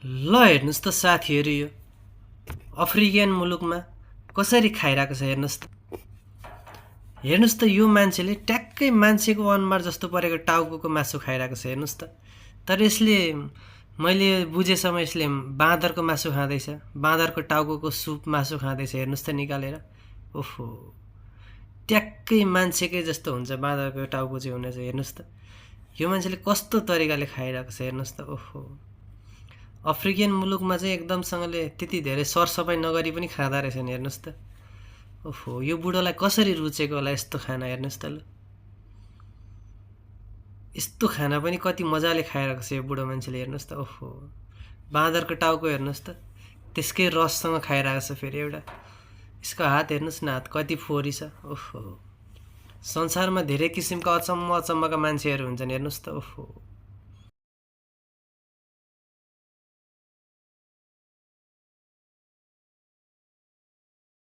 ल हेर्नुहोस् त साथीहरू, यो अफ्रिकन मुलुकमा कसरी खाइरहेको छ हेर्नुहोस् त। हेर्नुहोस् त यो मान्छेले ट्याक्कै मान्छेको अनुहार जस्तो परेको टाउको मासु खाइरहेको छ हेर्नुहोस् त। तर यसले मैले बुझेसम्म यसले बाँदरको मासु खाँदैछ, बाँदरको टाउको सुप मासु खाँदैछ हेर्नुहोस् त निकालेर। ओहो, ट्याक्कै मान्छेकै जस्तो हुन्छ बाँदरको टाउको चाहिँ हुनेछ हेर्नुहोस् त। यो मान्छेले कस्तो तरिकाले खाइरहेको छ हेर्नुहोस् त। ओहो, अफ्रिकन मुलुकमा चाहिँ एकदमसँगले त्यति धेरै सरसफाइ नगरी पनि खाँदो रहेछन् हेर्नुहोस् त। ओहो, यो बुढोलाई कसरी रुचेको होला यस्तो खाना हेर्नुहोस् त। ल, यस्तो खाना पनि कति मजाले खाइरहेको छ यो बुढो मान्छेले हेर्नुहोस् त। ओहो, बाँदरको टाउको हेर्नुहोस् त, त्यसकै रससँग खाइरहेको छ फेरि एउटा। यसको हात हेर्नुहोस् न, हात कति फोहोरी छ। ओहो, संसारमा धेरै किसिमका अचम्मका मान्छेहरू हुन्छन् हेर्नुहोस् त। ओहो।